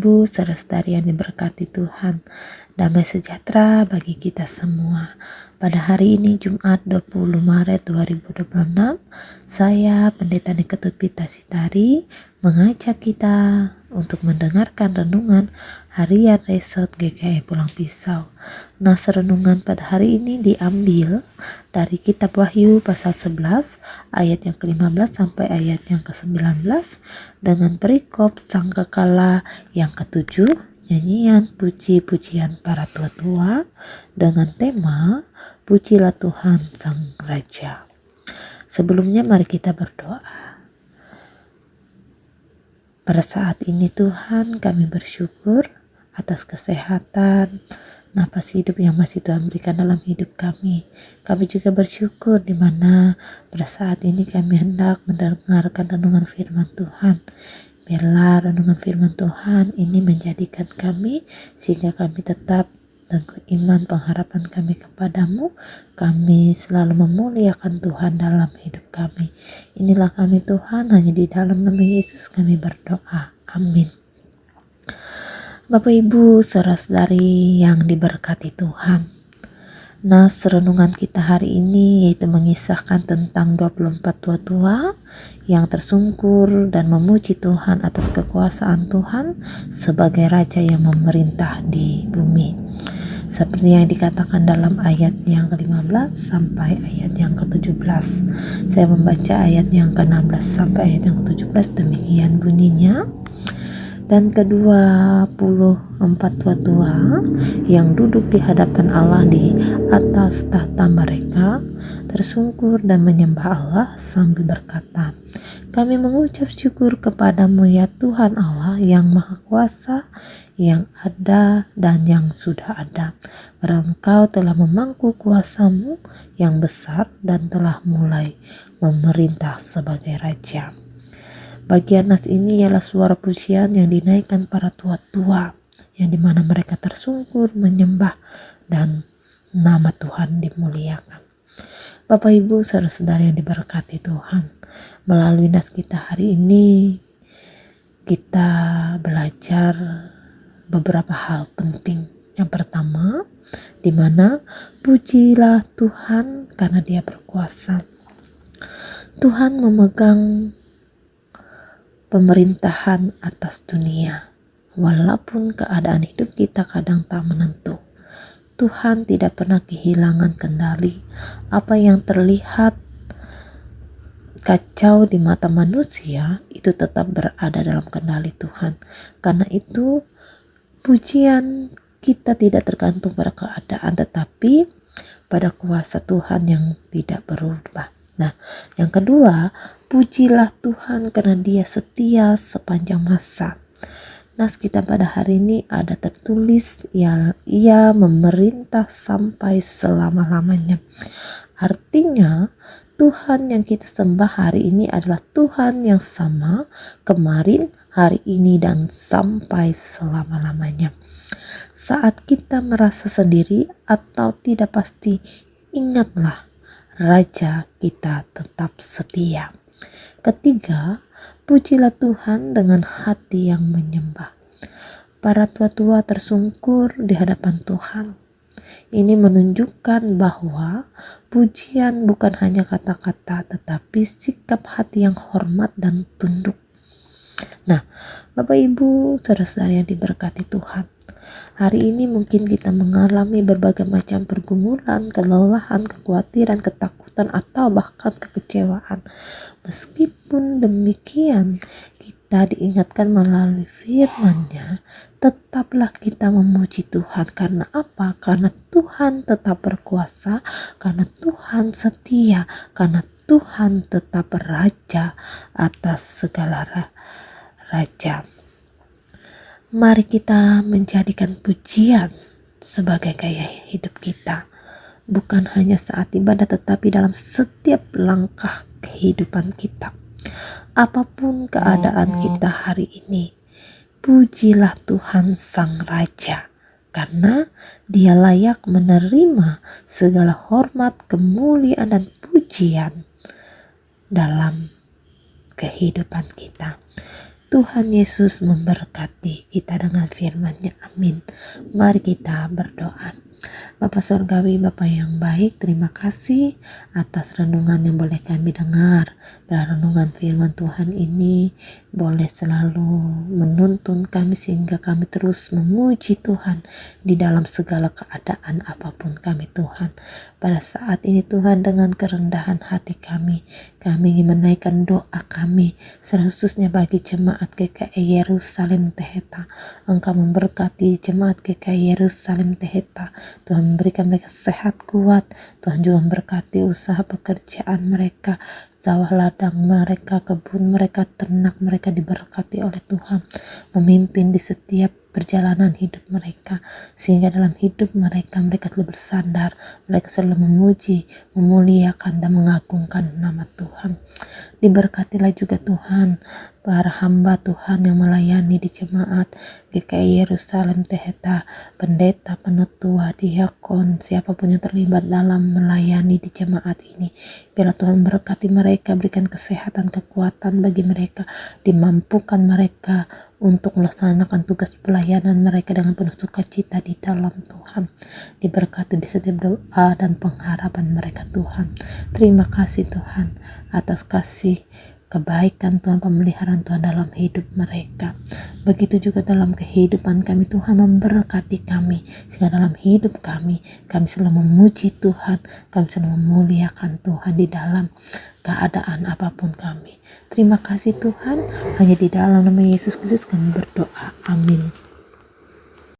Ibu, saudara-saudari yang diberkati Tuhan, damai sejahtera bagi kita semua. Pada hari ini Jumat 20 Maret 2026, saya Pendeta Niketut Pita Sitari mengajak kita untuk mendengarkan renungan harian Resort GKI Pulang Pisau. Nas renungan pada hari ini diambil dari kitab Wahyu pasal 11 ayat yang ke-15 sampai ayat yang ke-19 dengan perikop sangkakala yang ke-7, nyanyian puji-pujian para tua-tua dengan tema Pujilah Tuhan Sang Raja. Sebelumnya mari kita berdoa. Pada saat ini Tuhan, kami bersyukur atas kesehatan, napas hidup yang masih Tuhan berikan dalam hidup kami. Kami juga bersyukur di mana pada saat ini kami hendak mendengarkan renungan firman Tuhan. Biarlah renungan firman Tuhan ini menjadikan kami sehingga kami tetap teguh iman pengharapan kami kepadamu. Kami selalu memuliakan Tuhan dalam hidup kami. Inilah kami Tuhan, hanya di dalam nama Yesus kami berdoa. Amin. Bapak Ibu, saudara-saudari yang diberkati Tuhan. Nas renungan kita hari ini yaitu mengisahkan tentang 24 tua-tua yang tersungkur dan memuji Tuhan atas kekuasaan Tuhan sebagai Raja yang memerintah di bumi. Seperti yang dikatakan dalam ayat yang ke-15 sampai ayat yang ke-17. Saya membaca ayat yang ke-16 sampai ayat yang ke-17, demikian bunyinya. Dan ke-24 tua-tua yang duduk di hadapan Allah di atas tahta mereka tersungkur dan menyembah Allah sambil berkata, "Kami mengucap syukur kepadamu ya Tuhan Allah yang Maha Kuasa, yang ada dan yang sudah ada. Karena Engkau telah memangku kuasamu yang besar dan telah mulai memerintah sebagai Raja." Bagian nas ini ialah suara pujian yang dinaikkan para tua-tua, yang dimana mereka tersungkur menyembah dan nama Tuhan dimuliakan. Bapak Ibu, saudara-saudara yang diberkati Tuhan, melalui nas kita hari ini kita belajar beberapa hal penting. Yang pertama, di mana pujilah Tuhan karena Dia berkuasa. Tuhan memegang pemerintahan atas dunia. Walaupun keadaan hidup kita kadang tak menentu, Tuhan tidak pernah kehilangan kendali. Apa yang terlihat kacau di mata manusia itu tetap berada dalam kendali Tuhan. Karena itu pujian kita tidak tergantung pada keadaan, tetapi pada kuasa Tuhan yang tidak berubah. Nah, yang kedua, pujilah Tuhan karena Dia setia sepanjang masa. Nas kita pada hari ini ada tertulis Ia memerintah sampai selama-lamanya. Artinya Tuhan yang kita sembah hari ini adalah Tuhan yang sama kemarin, hari ini, dan sampai selama-lamanya. Saat kita merasa sendiri atau tidak pasti, ingatlah Raja kita tetap setia. Ketiga, pujilah Tuhan dengan hati yang menyembah. Para tua-tua tersungkur di hadapan Tuhan. Ini menunjukkan bahwa pujian bukan hanya kata-kata, tetapi sikap hati yang hormat dan tunduk. Nah, Bapak Ibu, saudara-saudara yang diberkati Tuhan, hari ini mungkin kita mengalami berbagai macam pergumulan, kelelahan, kekhawatiran, ketakutan, atau bahkan kekecewaan. Meskipun demikian, kita diingatkan melalui firman-Nya, tetaplah kita memuji Tuhan. Karena apa? Karena Tuhan tetap berkuasa, karena Tuhan setia, karena Tuhan tetap Raja atas segala raja. Mari kita menjadikan pujian sebagai gaya hidup kita. Bukan hanya saat ibadah, tetapi dalam setiap langkah kehidupan kita. Apapun keadaan kita hari ini, pujilah Tuhan Sang Raja, karena Dia layak menerima segala hormat, kemuliaan, dan pujian dalam kehidupan kita. Tuhan Yesus memberkati kita dengan firman-Nya. Amin. Mari kita berdoa. Bapa Surgawi, Bapa yang baik, terima kasih atas renungan yang boleh kami dengar. Renungan firman Tuhan ini boleh selalu menuntun kami sehingga kami terus memuji Tuhan di dalam segala keadaan apapun kami Tuhan. Pada saat ini Tuhan, dengan kerendahan hati kami ingin menaikkan doa kami, khususnya bagi jemaat GKI Yerusalem Teheta. Engkau memberkati jemaat GKI Yerusalem Teheta. Tuhan memberikan mereka sehat kuat. Tuhan juga memberkati usaha pekerjaan mereka, sawah ladang mereka, kebun mereka, ternak mereka diberkati oleh Tuhan. Memimpin di setiap perjalanan hidup mereka, sehingga dalam hidup mereka selalu bersandar, mereka selalu memuji, memuliakan dan mengagungkan nama Tuhan. Diberkatilah juga Tuhan para hamba Tuhan yang melayani di jemaat GKI Yerusalem Teheta, pendeta, penetua, diakon, siapapun yang terlibat dalam melayani di jemaat ini. Biarlah Tuhan berkati mereka, berikan kesehatan, kekuatan bagi mereka, dimampukan mereka untuk melaksanakan tugas pelayanan mereka dengan penuh sukacita di dalam Tuhan. Diberkati di setiap doa dan pengharapan mereka Tuhan. Terima kasih Tuhan atas kasih, kebaikan Tuhan, pemeliharaan Tuhan dalam hidup mereka. Begitu juga dalam kehidupan kami, Tuhan memberkati kami, sehingga dalam hidup kami selalu memuji Tuhan, kami selalu memuliakan Tuhan di dalam keadaan apapun kami. Terima kasih Tuhan, hanya di dalam nama Yesus Kristus kami berdoa. Amin.